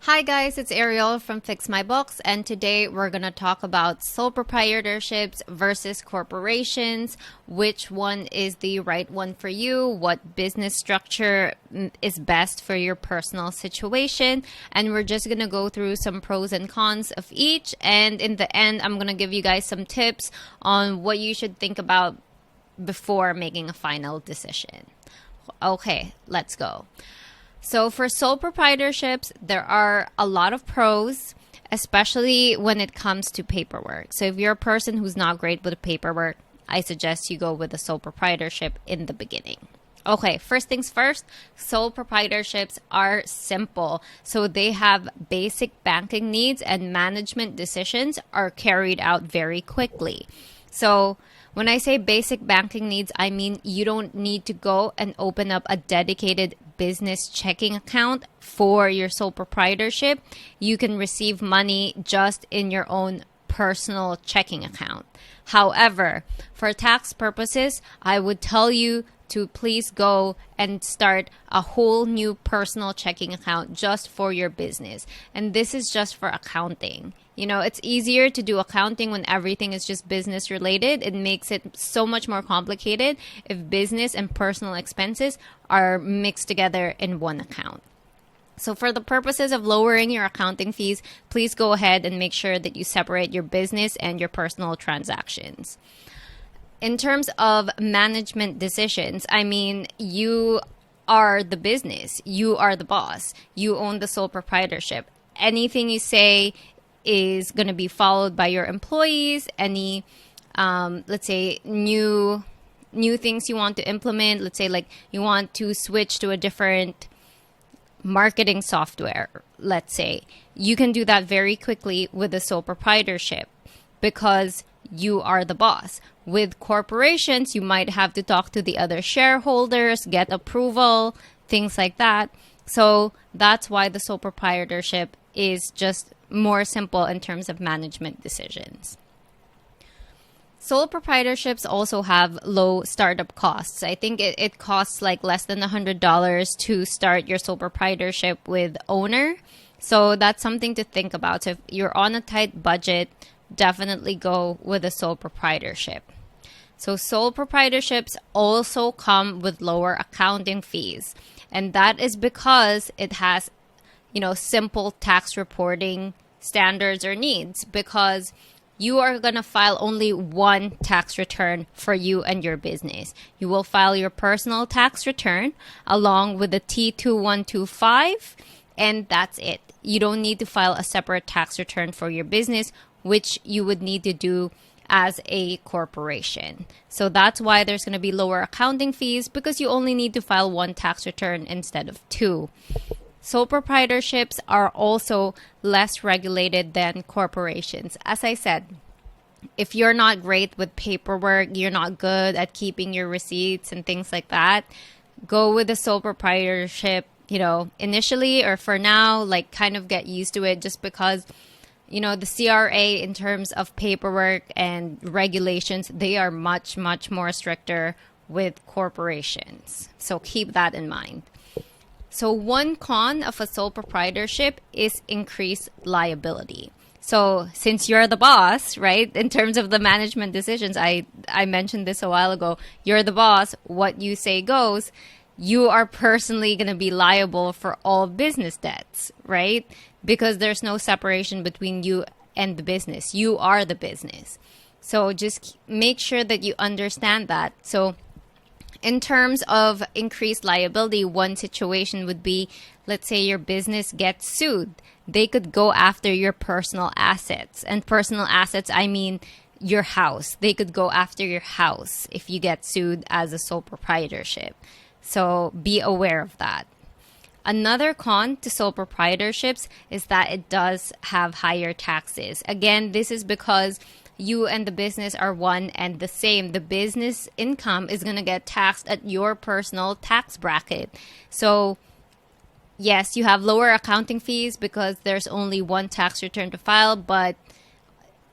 Hi guys, it's Arielle from Fix My Books, and today we're going to talk about sole proprietorships versus corporations, which one is the right one for you, what business structure is best for your personal situation, and we're just going to go through some pros and cons of each, and in the end, I'm going to give you guys some tips on what you should think about before making a final decision. Okay, let's go. So for sole proprietorships, there are a lot of pros, especially when it comes to paperwork. So if you're a person who's not great with paperwork, I suggest you go with a sole proprietorship in the beginning. Okay, first things first, sole proprietorships are simple. So they have basic banking needs and management decisions are carried out very quickly. So when I say basic banking needs, I mean you don't need to go and open up a dedicated business checking account for your sole proprietorship. You can receive money just in your own personal checking account. However, for tax purposes, I would tell you to please go and start a whole new personal checking account just for your business. And this is just for accounting. You know, it's easier to do accounting when everything is just business related. It makes it so much more complicated if business and personal expenses are mixed together in one account. So for the purposes of lowering your accounting fees, please go ahead and make sure that you separate your business and your personal transactions. In terms of management decisions, I mean, you are the business. You are the boss. You own the sole proprietorship. Anything you say is going to be followed by your employees. Any, let's say, new things you want to implement. Let's say like you want to switch to a different marketing software, let's say. You can do that very quickly with a sole proprietorship because you are the boss. With corporations, you might have to talk to the other shareholders, get approval, things like that. So that's why the sole proprietorship is just more simple in terms of management decisions. Sole proprietorships also have low startup costs. I think it costs like less than $100 to start your sole proprietorship with owner. So that's something to think about. So if you're on a tight budget, definitely go with a sole proprietorship. So sole proprietorships also come with lower accounting fees. And that is because it has, simple tax reporting standards or needs, because you are going to file only one tax return for you and your business. You will file your personal tax return along with the T2125, and that's it. You don't need to file a separate tax return for your business, which you would need to do as a corporation. So that's why there's going to be lower accounting fees, because you only need to file one tax return instead of two. Sole proprietorships are also less regulated than corporations. As I said, if you're not great with paperwork, you're not good at keeping your receipts and things like that, go with a sole proprietorship, initially or for now, like kind of get used to it, just because the CRA in terms of paperwork and regulations, they are much, much more stricter with corporations. So keep that in mind. So one con of a sole proprietorship is increased liability. So since you're the boss, right, in terms of the management decisions, I mentioned this a while ago, you're the boss, what you say goes. You are personally going to be liable for all business debts, right? Because there's no separation between you and the business. You are the business. So just make sure that you understand that. So in terms of increased liability, one situation would be, let's say your business gets sued. They could go after your personal assets. And personal assets, I mean your house. They could go after your house if you get sued as a sole proprietorship. So be aware of that. Another con to sole proprietorships is that it does have higher taxes. Again, this is because you and the business are one and the same. The business income is going to get taxed at your personal tax bracket. So yes, you have lower accounting fees because there's only one tax return to file, but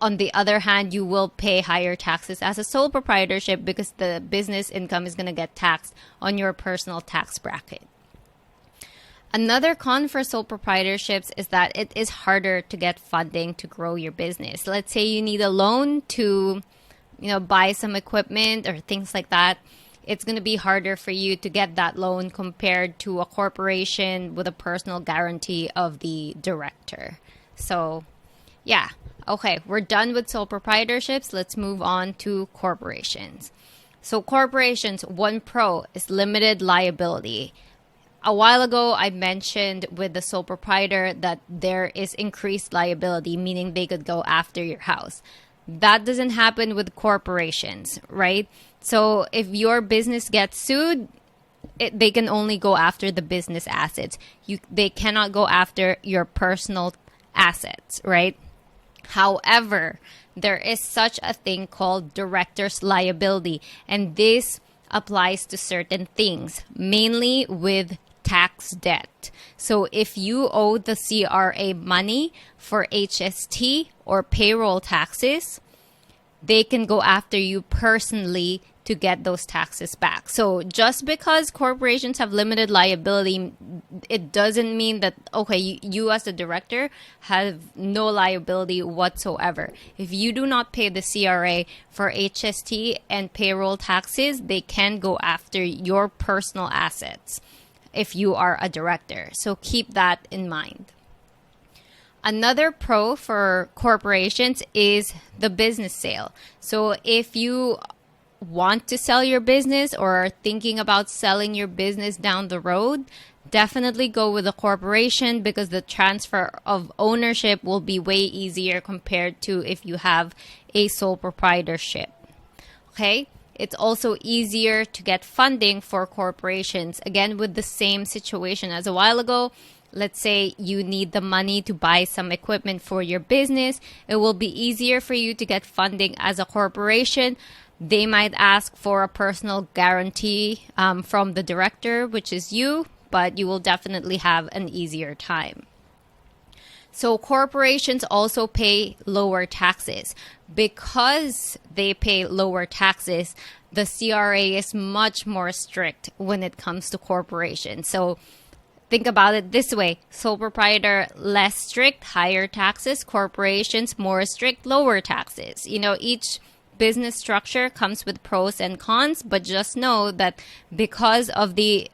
on the other hand, you will pay higher taxes as a sole proprietorship because the business income is going to get taxed on your personal tax bracket. Another con for sole proprietorships is that it is harder to get funding to grow your business. Let's say you need a loan to, buy some equipment or things like that. It's going to be harder for you to get that loan compared to a corporation with a personal guarantee of the director. So, yeah. Okay, we're done with sole proprietorships. Let's move on to corporations. So corporations, one pro is limited liability. A while ago, I mentioned with the sole proprietor that there is increased liability, meaning they could go after your house. That doesn't happen with corporations, right? So if your business gets sued, they can only go after the business assets. They cannot go after your personal assets, right? However, there is such a thing called director's liability, and this applies to certain things, mainly with tax debt. So if you owe the CRA money for HST or payroll taxes, they can go after you personally to get those taxes back. So just because corporations have limited liability, it doesn't mean that, okay, you as the director have no liability whatsoever. If you do not pay the CRA for HST and payroll taxes, they can go after your personal assets if you are a director. So keep that in mind. Another pro for corporations is the business sale. So if you want to sell your business or are thinking about selling your business down the road, definitely go with a corporation because the transfer of ownership will be way easier compared to if you have a sole proprietorship. Okay? It's also easier to get funding for corporations. Again, with the same situation as a while ago, let's say you need the money to buy some equipment for your business. It will be easier for you to get funding as a corporation. They might ask for a personal guarantee from the director, which is you, but you will definitely have an easier time. So corporations also pay lower taxes. Because they pay lower taxes, the CRA is much more strict when it comes to corporations. So think about it this way. Sole proprietor, less strict, higher taxes. Corporations, more strict, lower taxes. Each business structure comes with pros and cons, but just know that because of the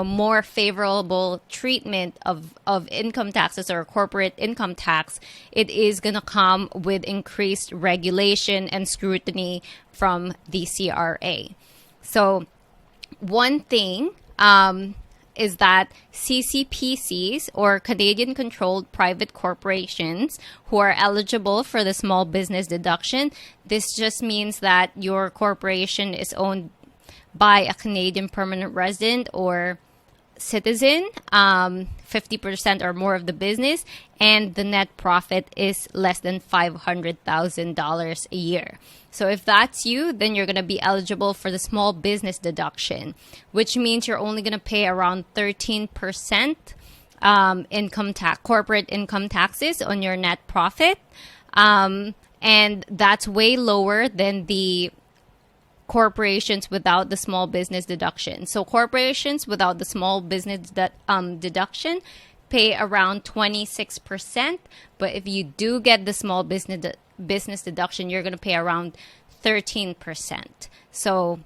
more favorable treatment of income taxes or corporate income tax, it is going to come with increased regulation and scrutiny from the CRA. So one thing is that CCPCs or Canadian controlled private corporations who are eligible for the small business deduction, this just means that your corporation is owned by a Canadian permanent resident or citizen, 50% or more of the business, and the net profit is less than $500,000 a year. So if that's you, then you're going to be eligible for the small business deduction, which means you're only going to pay around 13% corporate income taxes on your net profit. And that's way lower than the corporations without the small business deduction. So corporations without the small business deduction pay around 26%, but if you do get the small business deduction, you're going to pay around 13%. So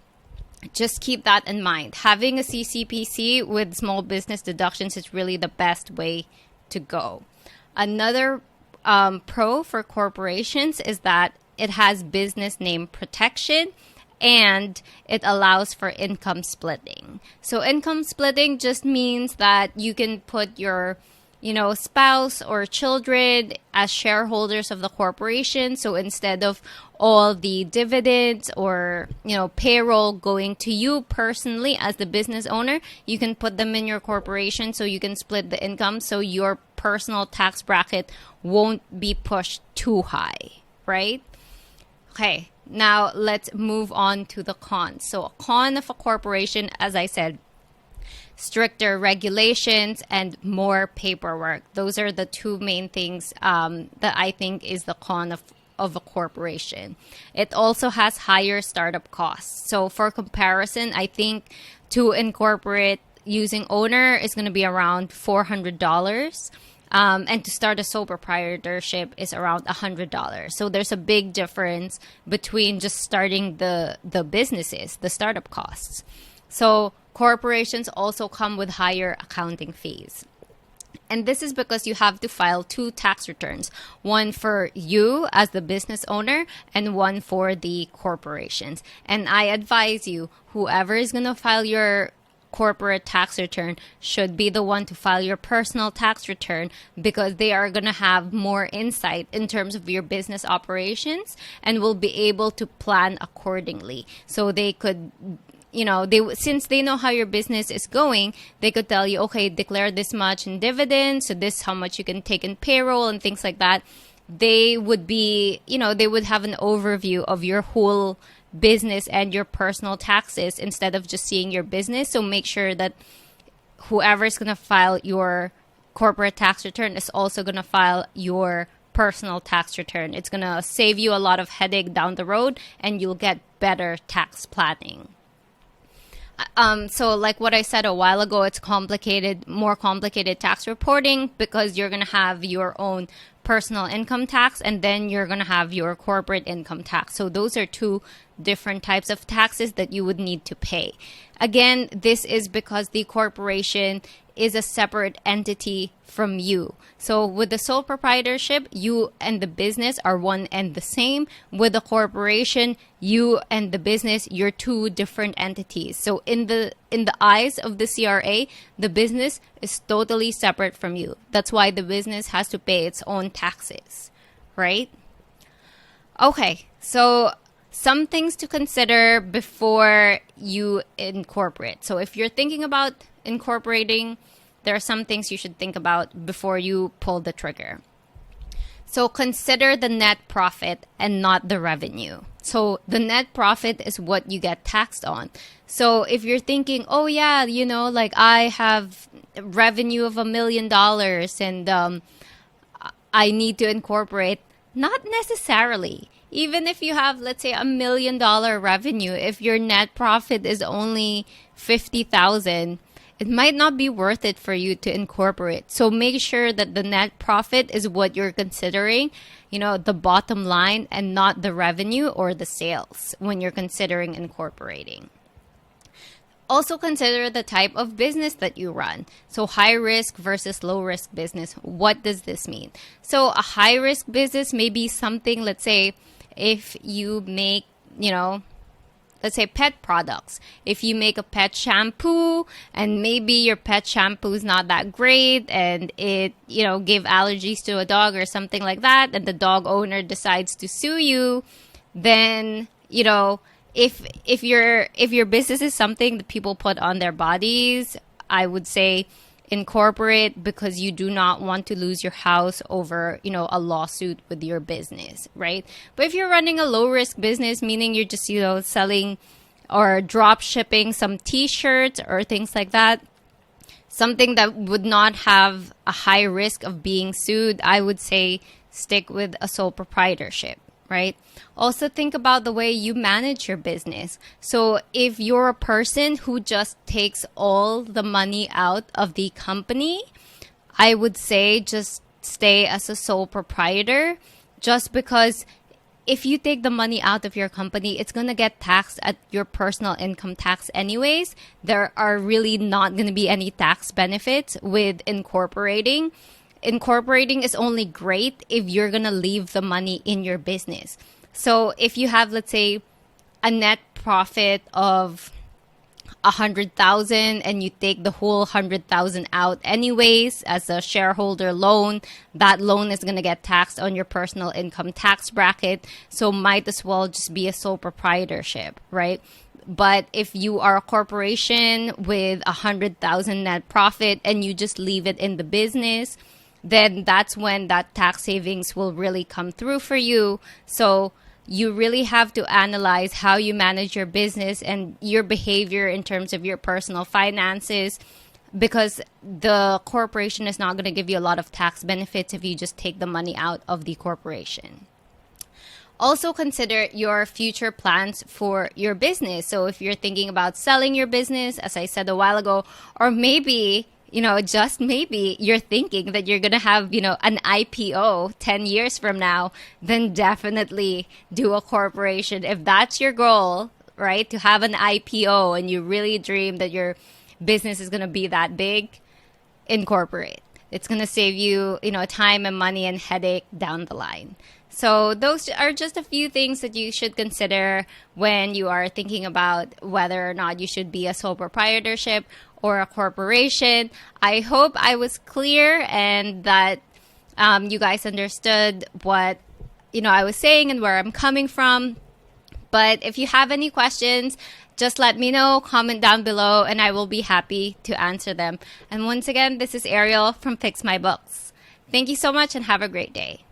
just keep that in mind. Having a CCPC with small business deductions is really the best way to go. Another pro for corporations is that it has business name protection and it allows for income splitting. So income splitting just means that you can put your spouse or children as shareholders of the corporation. So instead of all the dividends or payroll going to you personally as the business owner, you can put them in your corporation so you can split the income so your personal tax bracket won't be pushed too high, right? Okay, now let's move on to the cons. So a con of a corporation, as I said, stricter regulations and more paperwork. Those are the two main things that I think is the con of a corporation. It also has higher startup costs. So for comparison, I think to incorporate using owner is going to be around $400. And to start a sole proprietorship is around $100. So there's a big difference between just starting the businesses, the startup costs. So corporations also come with higher accounting fees. And this is because you have to file 2 tax returns, one for you as the business owner and one for the corporations. And I advise you, whoever is going to file your corporate tax return should be the one to file your personal tax return, because they are going to have more insight in terms of your business operations and will be able to plan accordingly. So they could, since they know how your business is going, they could tell you, okay, declare this much in dividends, so this how much you can take in payroll and things like that. They would be, they would have an overview of your whole business and your personal taxes instead of just seeing your business. So make sure that whoever is going to file your corporate tax return is also going to file your personal tax return. It's going to save you a lot of headache down the road, and you'll get better tax planning. So like what I said a while ago, it's more complicated tax reporting, because you're going to have your own personal income tax and then you're going to have your corporate income tax. So those are 2 different types of taxes that you would need to pay. Again, this is because the corporation is a separate entity from you. So with the sole proprietorship, you and the business are one and the same. With the corporation, you and the business, you're 2 different entities. So in the eyes of the CRA, the business is totally separate from you. That's why the business has to pay its own taxes, right? Okay, so some things to consider before you incorporate. So if you're thinking about incorporating, there are some things you should think about before you pull the trigger. So consider the net profit and not the revenue. So the net profit is what you get taxed on. So if you're thinking, oh yeah, like I have revenue of $1 million and I need to incorporate, not necessarily. Even if you have, let's say, $1 million revenue, if your net profit is only $50,000, it might not be worth it for you to incorporate. So make sure that the net profit is what you're considering, the bottom line, and not the revenue or the sales when you're considering incorporating. Also consider the type of business that you run. So high risk versus low risk business. What does this mean? So a high risk business may be something, let's say, if you make, let's say pet products. If you make a pet shampoo and maybe your pet shampoo is not that great and it, gave allergies to a dog or something like that, and the dog owner decides to sue you, then, if your business is something that people put on their bodies, I would say incorporate, because you do not want to lose your house over, a lawsuit with your business, right? But if you're running a low risk business, meaning you're just, selling or drop shipping some t-shirts or things like that, something that would not have a high risk of being sued, I would say stick with a sole proprietorship, right? Also think about the way you manage your business. So if you're a person who just takes all the money out of the company, I would say just stay as a sole proprietor, just because if you take the money out of your company, it's going to get taxed at your personal income tax anyways. There are really not going to be any tax benefits with incorporating. Incorporating is only great if you're going to leave the money in your business. So if you have, let's say, a net profit of 100,000 and you take the whole 100,000 out anyways as a shareholder loan, that loan is going to get taxed on your personal income tax bracket. So might as well just be a sole proprietorship, right? But if you are a corporation with 100,000 net profit and you just leave it in the business, then that's when that tax savings will really come through for you. So you really have to analyze how you manage your business and your behavior in terms of your personal finances, because the corporation is not going to give you a lot of tax benefits if you just take the money out of the corporation. also consider your future plans for your business. So if you're thinking about selling your business, as I said a while ago, or maybe, just maybe you're thinking that you're going to have, an IPO 10 years from now, then definitely do a corporation. If that's your goal, right, to have an IPO and you really dream that your business is going to be that big, incorporate. It's going to save you, time and money and headache down the line. So those are just a few things that you should consider when you are thinking about whether or not you should be a sole proprietorship or a corporation. I hope I was clear and that you guys understood what I was saying and where I'm coming from. But if you have any questions, just let me know, comment down below, and I will be happy to answer them. And once again, this is Arielle from Fix My Books. Thank you so much and have a great day.